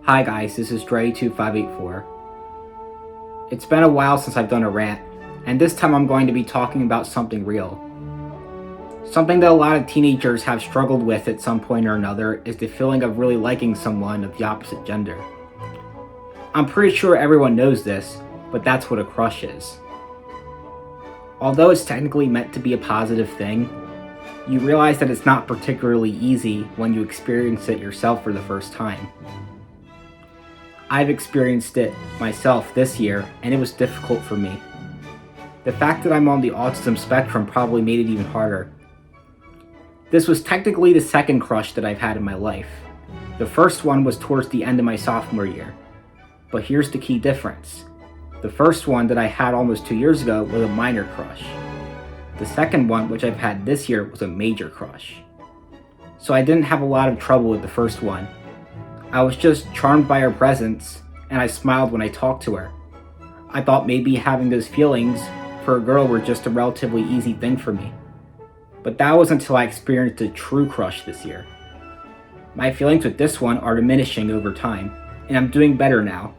Hi guys, this is DrayYoutube584. It's been a while since I've done a rant, and this time I'm going to be talking about something real. Something that a lot of teenagers have struggled with at some point or another is the feeling of really liking someone of the opposite gender. I'm pretty sure everyone knows this, but that's what a crush is. Although it's technically meant to be a positive thing, you realize that it's not particularly easy when you experience it yourself for the first time. I've experienced it myself this year, and it was difficult for me. The fact that I'm on the autism spectrum probably made it even harder. This was technically the second crush that I've had in my life. The first one was towards the end of my sophomore year. But here's the key difference. The first one that I had almost 2 years ago was a minor crush. The second one, which I've had this year, was a major crush. So I didn't have a lot of trouble with the first one. I was just charmed by her presence, and I smiled when I talked to her. I thought maybe having those feelings for a girl were just a relatively easy thing for me. But that was until I experienced a true crush this year. My feelings with this one are diminishing over time, and I'm doing better now.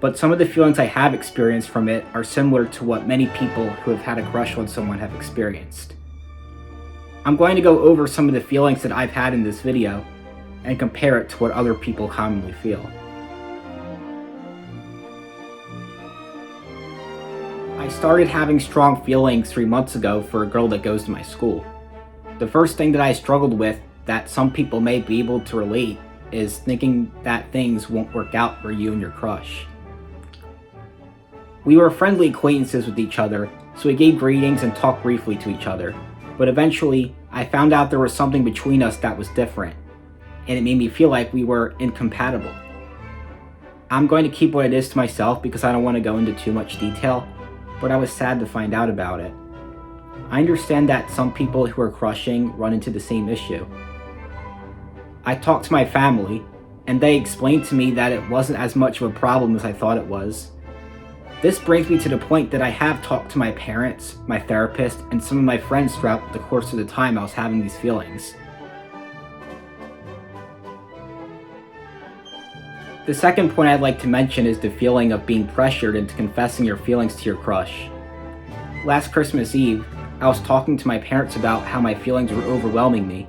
But some of the feelings I have experienced from it are similar to what many people who have had a crush on someone have experienced. I'm going to go over some of the feelings that I've had in this video, and compare it to what other people commonly feel. I started having strong feelings 3 months ago for a girl that goes to my school. The first thing that I struggled with that some people may be able to relate is thinking that things won't work out for you and your crush. We were friendly acquaintances with each other, so we gave greetings and talked briefly to each other, but eventually I found out there was something between us that was different, and it made me feel like we were incompatible. I'm going to keep what it is to myself because I don't want to go into too much detail, but I was sad to find out about it. I understand that some people who are crushing run into the same issue. I talked to my family, and they explained to me that it wasn't as much of a problem as I thought it was. This brings me to the point that I have talked to my parents, my therapist, and some of my friends throughout the course of the time I was having these feelings. The second point I'd like to mention is the feeling of being pressured into confessing your feelings to your crush. Last Christmas Eve, I was talking to my parents about how my feelings were overwhelming me,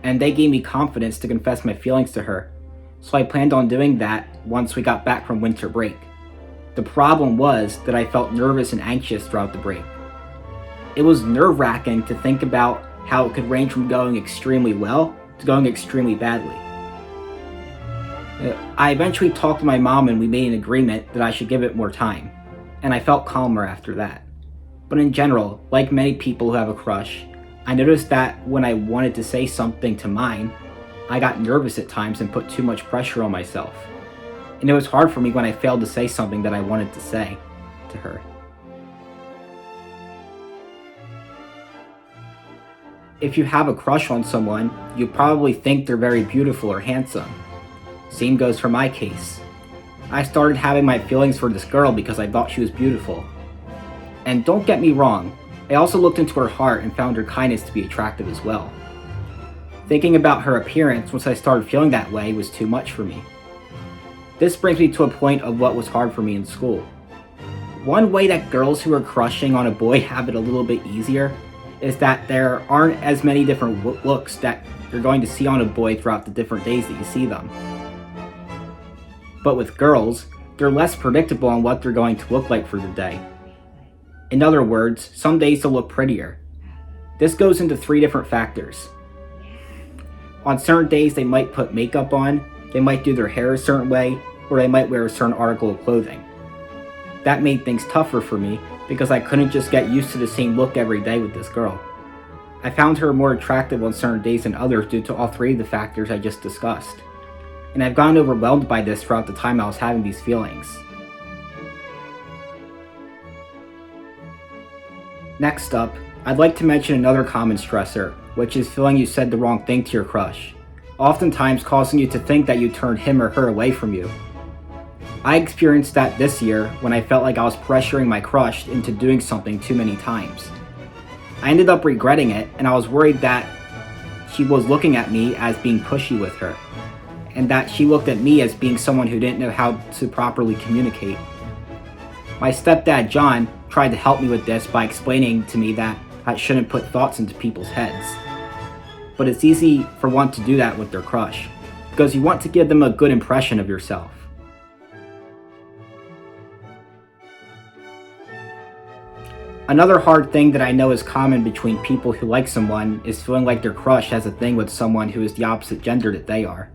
and they gave me confidence to confess my feelings to her, so I planned on doing that once we got back from winter break. The problem was that I felt nervous and anxious throughout the break. It was nerve-wracking to think about how it could range from going extremely well to going extremely badly. I eventually talked to my mom and we made an agreement that I should give it more time, and I felt calmer after that. But in general, like many people who have a crush, I noticed that when I wanted to say something to mine, I got nervous at times and put too much pressure on myself. And it was hard for me when I failed to say something that I wanted to say to her. If you have a crush on someone, you probably think they're very beautiful or handsome. Same goes for my case. I started having my feelings for this girl because I thought she was beautiful. And don't get me wrong, I also looked into her heart and found her kindness to be attractive as well. Thinking about her appearance once I started feeling that way was too much for me. This brings me to a point of what was hard for me in school. One way that girls who are crushing on a boy have it a little bit easier is that there aren't as many different looks that you're going to see on a boy throughout the different days that you see them. But with girls, they're less predictable on what they're going to look like for the day. In other words, some days they'll look prettier. This goes into 3 different factors. On certain days they might put makeup on, they might do their hair a certain way, or they might wear a certain article of clothing. That made things tougher for me because I couldn't just get used to the same look every day with this girl. I found her more attractive on certain days than others due to all 3 of the factors I just discussed. And I've gotten overwhelmed by this throughout the time I was having these feelings. Next up, I'd like to mention another common stressor, which is feeling you said the wrong thing to your crush, oftentimes causing you to think that you turned him or her away from you. I experienced that this year when I felt like I was pressuring my crush into doing something too many times. I ended up regretting it, and I was worried that she was looking at me as being pushy with her. and that she looked at me as being someone who didn't know how to properly communicate. My stepdad, John, tried to help me with this by explaining to me that I shouldn't put thoughts into people's heads. But it's easy for one to do that with their crush, because you want to give them a good impression of yourself. Another hard thing that I know is common between people who like someone is feeling like their crush has a thing with someone who is the opposite gender that they are.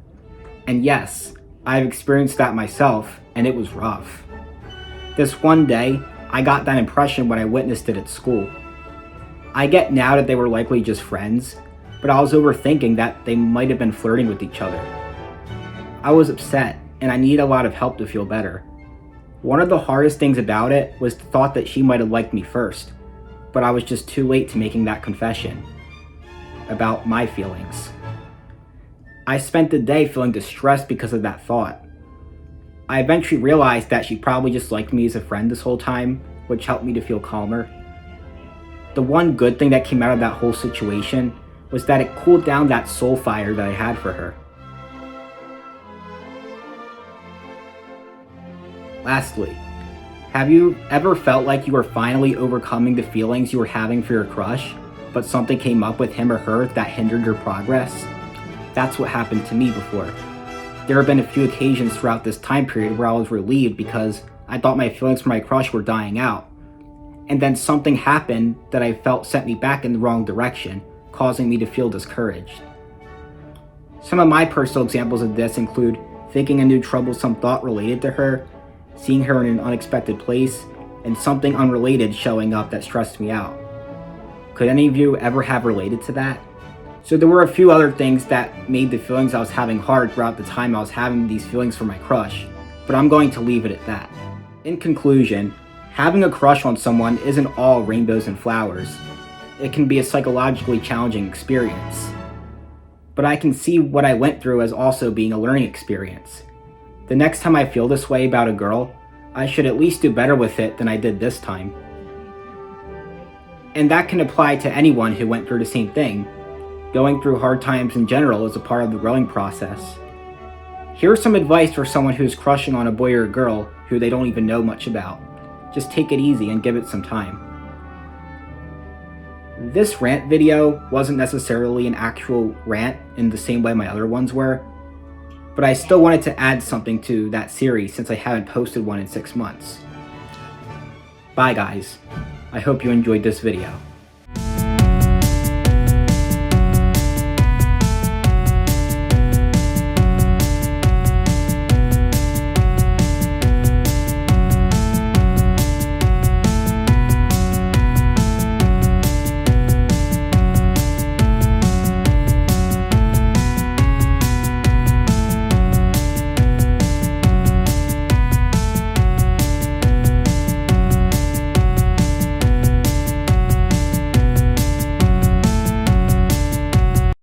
And yes, I've experienced that myself, and it was rough. This one day, I got that impression when I witnessed it at school. I get now that they were likely just friends, but I was overthinking that they might have been flirting with each other. I was upset, and I needed a lot of help to feel better. One of the hardest things about it was the thought that she might have liked me first, but I was just too late to making that confession about my feelings. I spent the day feeling distressed because of that thought. I eventually realized that she probably just liked me as a friend this whole time, which helped me to feel calmer. The one good thing that came out of that whole situation was that it cooled down that soul fire that I had for her. Lastly, have you ever felt like you were finally overcoming the feelings you were having for your crush, but something came up with him or her that hindered your progress? That's what happened to me before. There have been a few occasions throughout this time period where I was relieved because I thought my feelings for my crush were dying out. And then something happened that I felt sent me back in the wrong direction, causing me to feel discouraged. Some of my personal examples of this include thinking a new troublesome thought related to her, seeing her in an unexpected place, and something unrelated showing up that stressed me out. Could any of you ever have related to that? So there were a few other things that made the feelings I was having hard throughout the time I was having these feelings for my crush, but I'm going to leave it at that. In conclusion, having a crush on someone isn't all rainbows and flowers. It can be a psychologically challenging experience. But I can see what I went through as also being a learning experience. The next time I feel this way about a girl, I should at least do better with it than I did this time. And that can apply to anyone who went through the same thing. Going through hard times in general is a part of the growing process. Here's some advice for someone who's crushing on a boy or a girl who they don't even know much about. Just take it easy and give it some time. This rant video wasn't necessarily an actual rant in the same way my other ones were, but I still wanted to add something to that series since I haven't posted one in 6 months. Bye guys, I hope you enjoyed this video.